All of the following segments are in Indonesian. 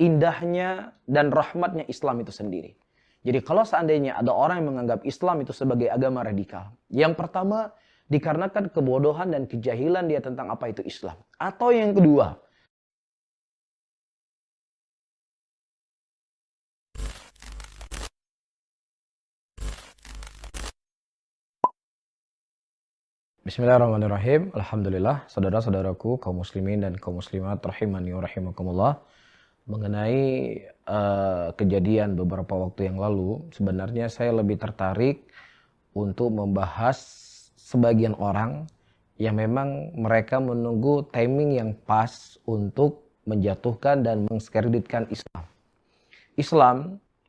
indahnya dan rahmatnya Islam itu sendiri. Jadi kalau seandainya ada orang yang menganggap Islam itu sebagai agama radikal, yang pertama dikarenakan kebodohan dan kejahilan dia tentang apa itu Islam. Atau yang kedua, Bismillahirrahmanirrahim. Alhamdulillah, saudara-saudaraku, kaum muslimin dan kaum muslimat rahimani wa rahimakumullah. Mengenai kejadian beberapa waktu yang lalu, sebenarnya saya lebih tertarik untuk membahas sebagian orang yang memang mereka menunggu timing yang pas untuk menjatuhkan dan mendiskreditkan Islam. Islam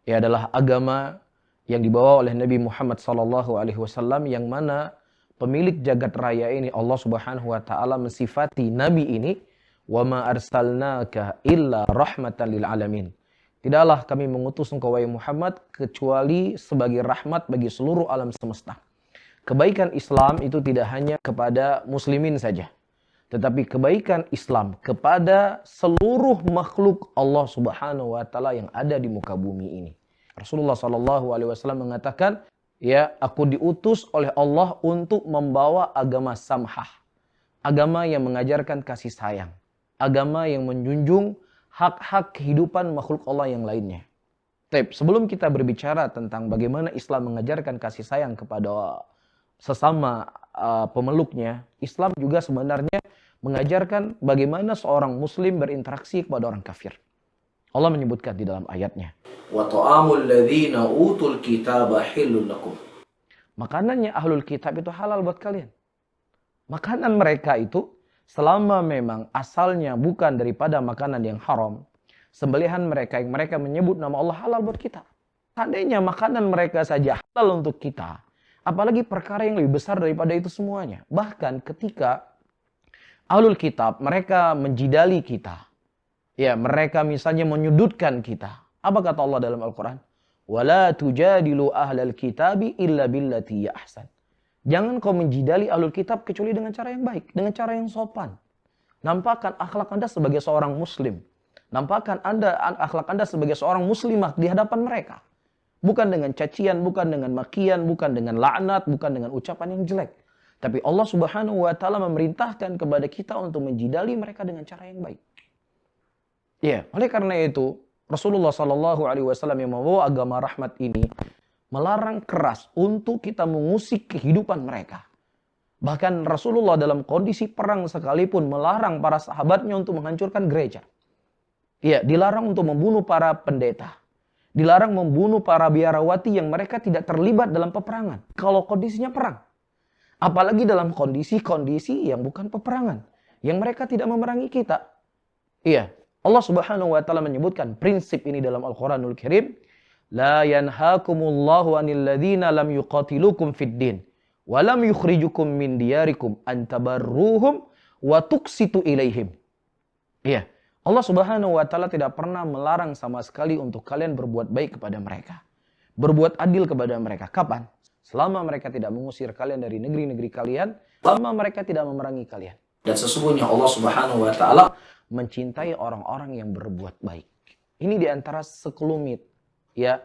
ya adalah agama yang dibawa oleh Nabi Muhammad SAW, yang mana pemilik jagat raya ini, Allah Subhanahu wa taala, mensifati nabi ini, "Wa ma arsalnaka illa rahmatan lil alamin." Tidaklah kami mengutus engkau wahai Muhammad kecuali sebagai rahmat bagi seluruh alam semesta. Kebaikan Islam itu tidak hanya kepada muslimin saja, tetapi kebaikan Islam kepada seluruh makhluk Allah Subhanahu wa taala yang ada di muka bumi ini. Rasulullah SAW mengatakan, ya, aku diutus oleh Allah untuk membawa agama samhah, agama yang mengajarkan kasih sayang, agama yang menjunjung hak-hak kehidupan makhluk Allah yang lainnya. Tapi sebelum kita berbicara tentang bagaimana Islam mengajarkan kasih sayang kepada sesama pemeluknya, Islam juga sebenarnya mengajarkan bagaimana seorang muslim berinteraksi kepada orang kafir. Allah menyebutkan di dalam ayatnya, "Wa ta'amul ladzina utul kitaba halal lakum." Makanannya ahlul kitab itu halal buat kalian. Makanan mereka itu selama memang asalnya bukan daripada makanan yang haram, sembelihan mereka yang mereka menyebut nama Allah halal buat kita. Seandainya makanan mereka saja halal untuk kita, apalagi perkara yang lebih besar daripada itu semuanya. Bahkan ketika ahlul kitab mereka menjidali kita, ya, mereka misalnya menyudutkan kita. Apa kata Allah dalam Al-Quran? "Wala tujadilu ahlal kitabi illa billati ahsan." Jangan kau menjidali ahlul kitab kecuali dengan cara yang baik, dengan cara yang sopan. Nampakkan akhlak Anda sebagai seorang muslim. Nampakkan akhlak Anda sebagai seorang muslimah di hadapan mereka. Bukan dengan cacian, bukan dengan makian, bukan dengan laknat, bukan dengan ucapan yang jelek. Tapi Allah Subhanahu wa taala memerintahkan kepada kita untuk menjidali mereka dengan cara yang baik. Ya, oleh karena itu Rasulullah SAW yang membawa agama rahmat ini melarang keras untuk kita mengusik kehidupan mereka. Bahkan Rasulullah dalam kondisi perang sekalipun melarang para sahabatnya untuk menghancurkan gereja. Ya, dilarang untuk membunuh para pendeta. Dilarang membunuh para biarawati yang mereka tidak terlibat dalam peperangan. Kalau kondisinya perang. Apalagi dalam kondisi-kondisi yang bukan peperangan. Yang mereka tidak memerangi kita. Iya, Allah Subhanahu wa taala menyebutkan prinsip ini dalam Al-Qur'anul Karim. La yanhaakumullahu 'anil ladzina lam yuqatilukum fid din wa lam yukhrijukum min diyarikum an tabarruhum wa tuqsitu ilaihim. Iya, Allah Subhanahu wa taala tidak pernah melarang sama sekali untuk kalian berbuat baik kepada mereka. Berbuat adil kepada mereka. Kapan? Selama mereka tidak mengusir kalian dari negeri-negeri kalian, selama mereka tidak memerangi kalian. Dan sesungguhnya Allah Subhanahu wa taala mencintai orang-orang yang berbuat baik. Ini diantara sekelumit ya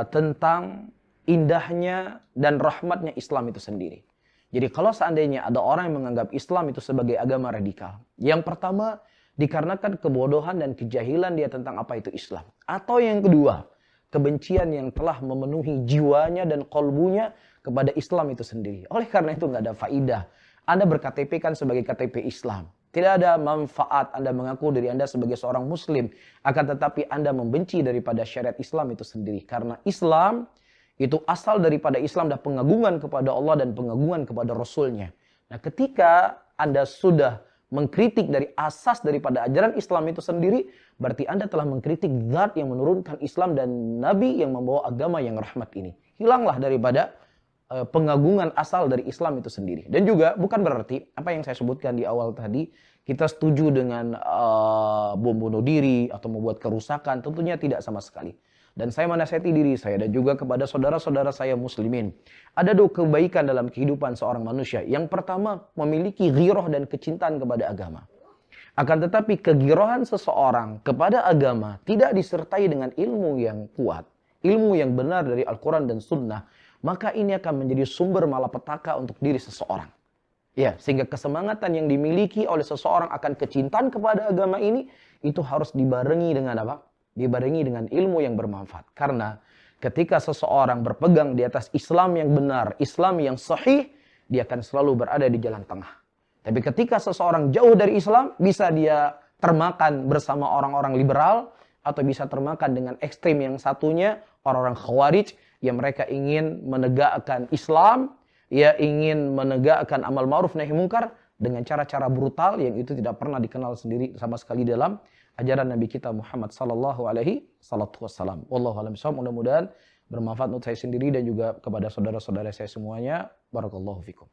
tentang indahnya dan rahmatnya Islam itu sendiri. Jadi kalau seandainya ada orang yang menganggap Islam itu sebagai agama radikal, yang pertama dikarenakan kebodohan dan kejahilan dia tentang apa itu Islam. Atau yang kedua, kebencian yang telah memenuhi jiwanya dan kolbunya kepada Islam itu sendiri. Oleh karena itu nggak ada faidah Anda berKTP kan sebagai KTP Islam. Tidak ada manfaat Anda mengaku diri Anda sebagai seorang muslim. Akan tetapi Anda membenci daripada syariat Islam itu sendiri. Karena Islam itu asal daripada Islam dan pengagungan kepada Allah dan pengagungan kepada Rasulnya. Nah, ketika Anda sudah mengkritik dari asas daripada ajaran Islam itu sendiri, berarti Anda telah mengkritik zat yang menurunkan Islam dan Nabi yang membawa agama yang rahmat ini. Hilanglah daripada pengagungan asal dari Islam itu sendiri. Dan juga bukan berarti apa yang saya sebutkan di awal tadi kita setuju dengan bom bunuh diri atau membuat kerusakan, tentunya tidak sama sekali. Dan saya menasihati diri saya dan juga kepada saudara-saudara saya muslimin. Ada dua kebaikan dalam kehidupan seorang manusia. Yang pertama, memiliki ghirah dan kecintaan kepada agama. Akan tetapi kegirohan seseorang kepada agama tidak disertai dengan ilmu yang kuat, ilmu yang benar dari Al-Quran dan Sunnah, maka ini akan menjadi sumber malapetaka untuk diri seseorang. Ya, sehingga kesemangatan yang dimiliki oleh seseorang akan kecintaan kepada agama ini, itu harus dibarengi dengan apa? Dibarengi dengan ilmu yang bermanfaat. Karena ketika seseorang berpegang di atas Islam yang benar, Islam yang sahih, dia akan selalu berada di jalan tengah. Tapi ketika seseorang jauh dari Islam, bisa dia termakan bersama orang-orang liberal, atau bisa termakan dengan ekstrim yang satunya, orang-orang khawarij, yang mereka ingin menegakkan Islam, ya ingin menegakkan amal ma'ruf nahi munkar, dengan cara-cara brutal, yang itu tidak pernah dikenal sendiri sama sekali dalam ajaran Nabi kita Muhammad sallallahu alaihi wasallam. Wallahu a'lam bishawab. Mudah-mudahan bermanfaat untuk saya sendiri dan juga kepada saudara-saudara saya semuanya. Barakallahu fikum.